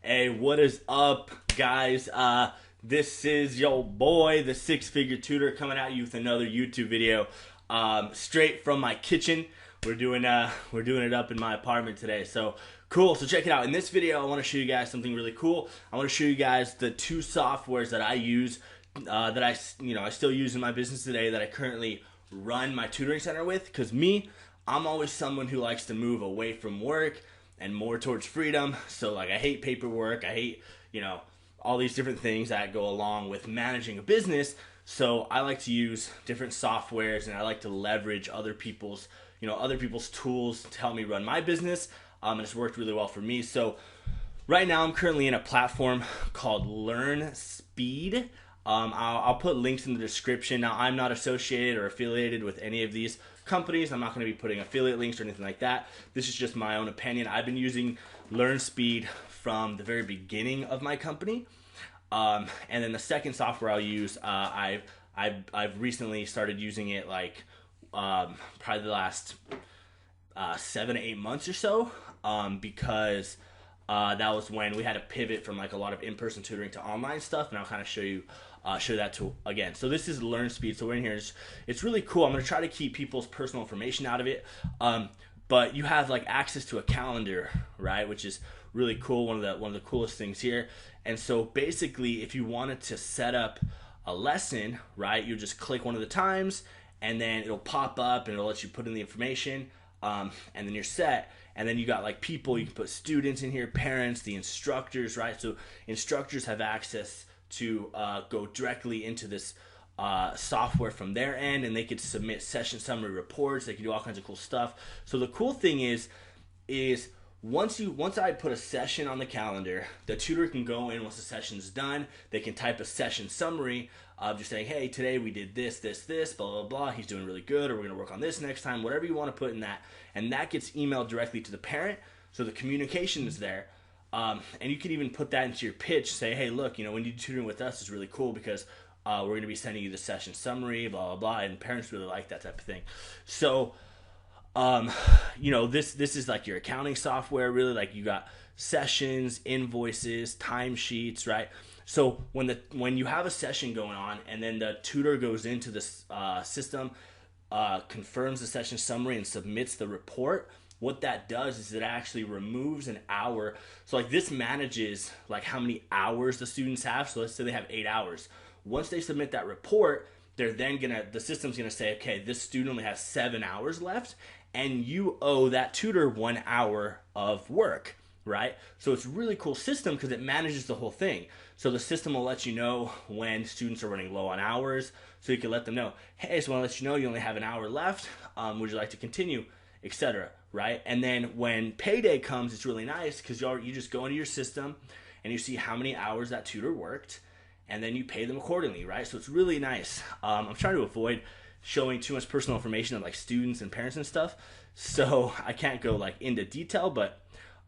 Hey, what is up, guys? This is your boy, the Six Figure Tutor, coming at you with another YouTube video, straight from my kitchen. We're doing it up in my apartment today. So cool. So check it out. In this video, I want to show you guys something really cool. I want to show you guys the two softwares that I use, that I still use in my business today, that I currently run my tutoring center with. Because I'm always someone who likes to move away from work and more towards freedom. So like I hate paperwork, I hate, all these different things that go along with managing a business. So I like to use different softwares, and I like to leverage other people's tools to help me run my business. And it's worked really well for me. So right now I'm currently in a platform called Learn Speed. I'll put links in the description. Now, I'm not associated or affiliated with any of these companies. I'm not going to be putting affiliate links or anything like that. This is just my own opinion. I've been using Learn Speed from the very beginning of my company. And then the second software I'll use, I've recently started using it probably the last 7 to 8 months or so, because that was when we had to pivot from a lot of in-person tutoring to online stuff, and I'll kind of show that to again. So this is Learn Speed. So we're in here. It's really cool. I'm going to try to keep people's personal information out of it, but you have access to a calendar, right? Which is really cool. One of the coolest things here. And so basically, if you wanted to set up a lesson, right, you just click one of the times, and then it'll pop up and it'll let you put in the information, and then you're set. And then you got people, you can put students in here, parents, the instructors, right? So instructors have access to go directly into this software from their end, and they could submit session summary reports. They can do all kinds of cool stuff. So the cool thing is once I put a session on the calendar, the tutor can go in once the session's done. They can type a session summary of just saying, hey, today we did this, blah, blah, blah. He's doing really good, or we're going to work on this next time, whatever you want to put in that. And that gets emailed directly to the parent. So the communication is there. And you can even put that into your pitch. Say, hey, look, when you do tutoring with us, it's really cool because we're going to be sending you the session summary, blah, blah, blah. And parents really like that type of thing. So, this is your accounting software, really. You got sessions, invoices, timesheets, right? So when you have a session going on, and then the tutor goes into this system, confirms the session summary, and submits the report, what that does is it actually removes an hour. So this manages how many hours the students have. So let's say they have 8 hours. Once they submit that report, the system's gonna say, okay, this student only has 7 hours left, and you owe that tutor 1 hour of work, right? So it's a really cool system because it manages the whole thing. So the system will let you know when students are running low on hours, so you can let them know, hey, so I want to let you know you only have an hour left. Would you like to continue, etc., right? And then when payday comes, it's really nice because you just go into your system and you see how many hours that tutor worked, and then you pay them accordingly, right? So it's really nice. I'm trying to avoid showing too much personal information of students and parents and stuff, so I can't go into detail, but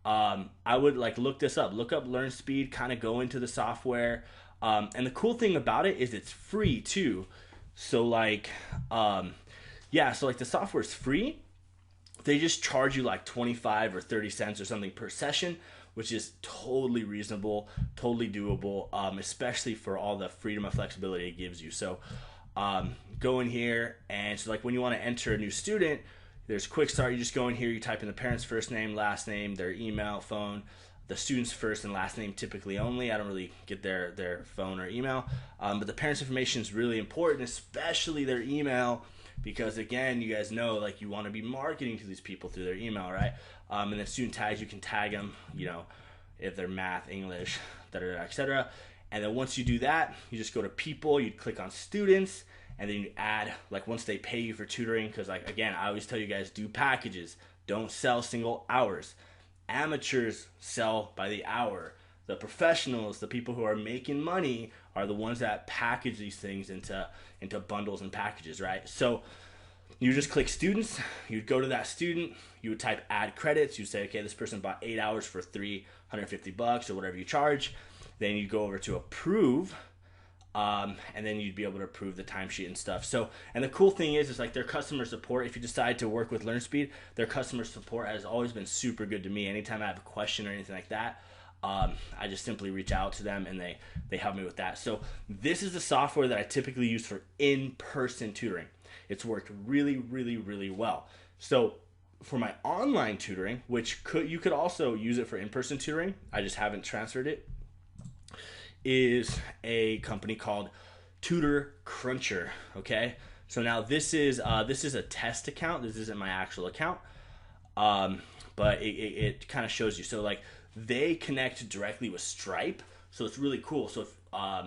I would look this up. Look up Learn Speed, kind of go into the software. And the cool thing about it is it's free too. So the software is free. They just charge you 25 or 30 cents or something per session, which is totally reasonable, totally doable, especially for all the freedom and flexibility it gives you. So go in here, and so when you want to enter a new student, there's quick start. You just go in here, you type in the parent's first name, last name, their email, phone, the student's first and last name typically only. I don't really get their phone or email, but the parent's information is really important, especially their email, because again, you guys know you want to be marketing to these people through their email, right? And then student tags, you can tag them, if they're math, English, etc. And then once you do that, you just go to people, you click on students, and then you add once they pay you for tutoring, because again, I always tell you guys, do packages, don't sell single hours. Amateurs sell by the hour. The professionals, the people who are making money, are the ones that package these things into bundles and packages, right? So you just click students, you'd go to that student, you would type add credits, you say, okay, this person bought 8 hours for $350 or whatever you charge. Then you go over to approve, and then you'd be able to approve the timesheet and stuff. So, and the cool thing is their customer support. If you decide to work with LearnSpeed, their customer support has always been super good to me. Anytime I have a question or anything like that, I just simply reach out to them and they help me with that. So this is the software that I typically use for in-person tutoring. It's worked really, really, really well. So for my online tutoring, which you could also use it for in-person tutoring, I just haven't transferred it, is a company called Tutor Cruncher. Okay, so now this is a test account. This isn't my actual account, but it kind of shows you. So like they connect directly with Stripe, so it's really cool. So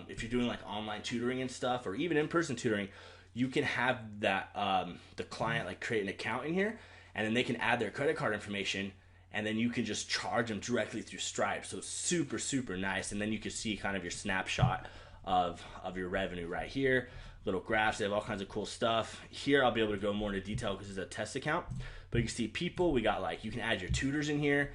if you're doing like online tutoring and stuff, or even in-person tutoring, you can have that the client like create an account in here, and then they can add their credit card information, and then you can just charge them directly through Stripe. So it's super, super nice. And then you can see kind of your snapshot of your revenue right here. Little graphs, they have all kinds of cool stuff. Here I'll be able to go more into detail because it's a test account. But you can see people, we got like, you can add your tutors in here.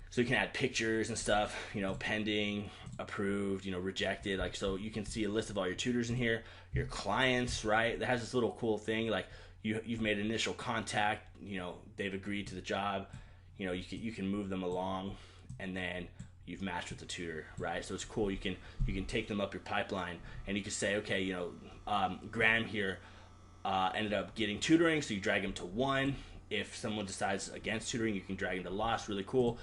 So you can add pictures and stuff, you know, pending, approved, you know, rejected. Like, so you can see a list of all your tutors in here, your clients, right? That has this little cool thing, like you've made initial contact, you know, they've agreed to the job, you know, you can move them along, and then you've matched with the tutor, right? So it's cool. You can take them up your pipeline, and you can say, okay, you know, Graham here ended up getting tutoring, so you drag him to 1. If someone decides against tutoring, you can drag him to lost. Really cool.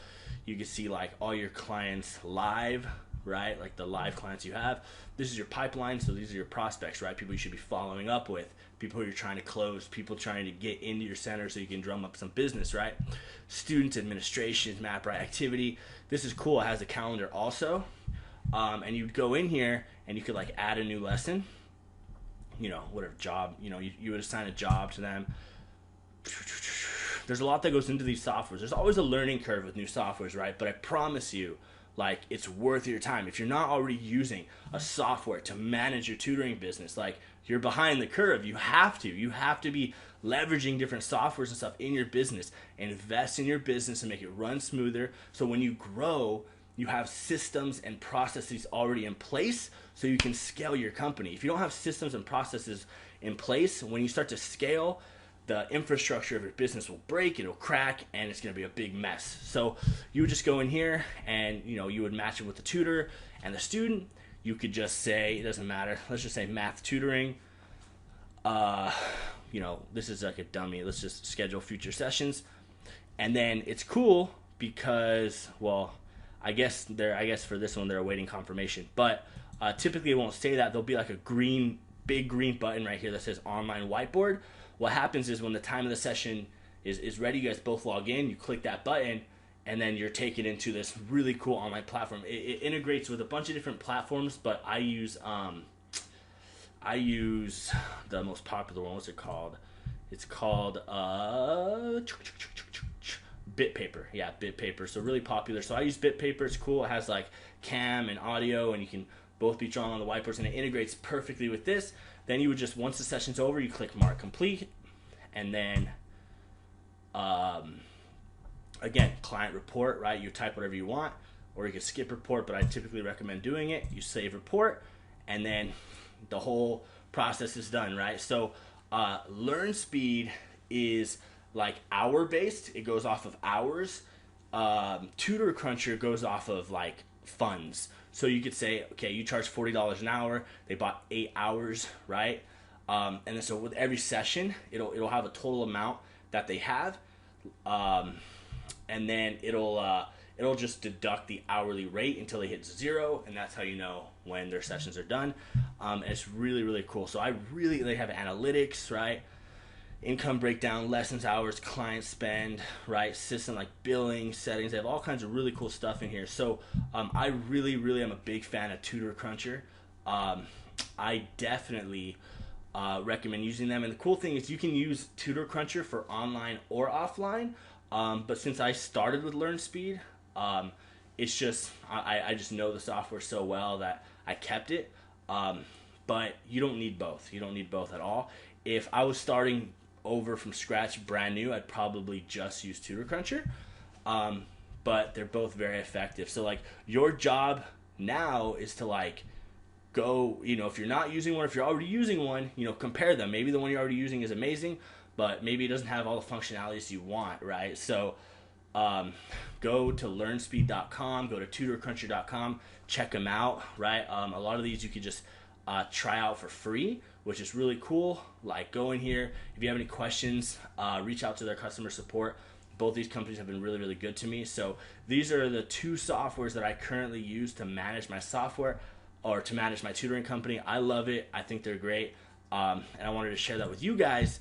You can see like all your clients live, right? Like the live clients you have. This is your pipeline, so these are your prospects, right? People you should be following up with, people who you're trying to close, people trying to get into your center so you can drum up some business, right? Students, administration, map right activity. This is cool. It has a calendar also, and you'd go in here and you could like add a new lesson, you know, whatever job, you know, you would assign a job to them. There's a lot that goes into these softwares. There's always a learning curve with new softwares, right? But I promise you, like, it's worth your time. If you're not already using a software to manage your tutoring business, like, you're behind the curve. You have to be leveraging different softwares and stuff in your business. Invest in your business and make it run smoother, so when you grow, you have systems and processes already in place so you can scale your company. If you don't have systems and processes in place, when you start to scale, the infrastructure of your business will break, it'll crack, and it's going to be a big mess. So you would just go in here and, you know, you would match it with the tutor and the student. You could just say, it doesn't matter, let's just say math tutoring. You know, this is like a dummy. Let's just schedule future sessions. And then it's cool because, well, I guess for this one they're awaiting confirmation. But typically it won't say that. There'll be like a big green button right here that says online whiteboard. What happens is when the time of the session is ready, you guys both log in, you click that button, and then you're taken into this really cool online platform. It integrates with a bunch of different platforms, but I use the most popular one. What's it called? It's called BitPaper. Yeah, BitPaper. So really popular. So I use BitPaper. It's cool. It has like cam and audio, and you can both be drawn on the whiteboards, and it integrates perfectly with this. Then you would just, once the session's over, you click mark complete, and then again, client report, right? You type whatever you want, or you can skip report, but I typically recommend doing it. You save report, and then the whole process is done, right? So learn speed is like hour based. It goes off of hours. Tutor Cruncher goes off of like funds. So you could say, okay, you charge $40 an hour. They bought 8 hours, right? And then so with every session, it'll have a total amount that they have, and then it'll just deduct the hourly rate until they hit 0, and that's how you know when their sessions are done. And it's really, really cool. So they have analytics, right? Income breakdown, lessons, hours, client spend, right? System like billing, settings. They have all kinds of really cool stuff in here. So I really, really am a big fan of Tutor Cruncher. I definitely recommend using them. And the cool thing is you can use Tutor Cruncher for online or offline. But since I started with Learn Speed, it's just I just know the software so well that I kept it. But you don't need both. You don't need both at all. If I was starting over from scratch, brand new, I'd probably just use Tutor Cruncher. But they're both very effective. So like your job now is to like go, you know, if you're not using one, if you're already using one, you know, compare them. Maybe the one you're already using is amazing, but maybe it doesn't have all the functionalities you want, right? So go to learnspeed.com, go to tutorcruncher.com, check them out, right? A lot of these you could just try out for free, which is really cool. Like, go in here. If you have any questions, reach out to their customer support. Both these companies have been really, really good to me. So these are the two softwares that I currently use to manage my software or to manage my tutoring company. I love it. I think they're great. And I wanted to share that with you guys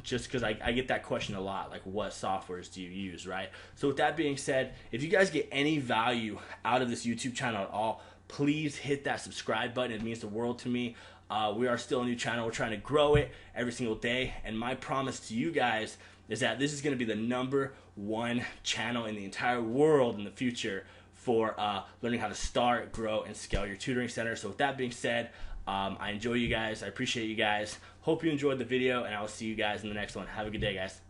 just because I get that question a lot, like, what softwares do you use, right? So with that being said, if you guys get any value out of this YouTube channel at all, please hit that subscribe button. It means the world to me. We are still a new channel. We're trying to grow it every single day. And my promise to you guys is that this is going to be the #1 channel in the entire world in the future for learning how to start, grow, and scale your tutoring center. So with that being said, I enjoy you guys. I appreciate you guys. Hope you enjoyed the video, and I will see you guys in the next one. Have a good day, guys.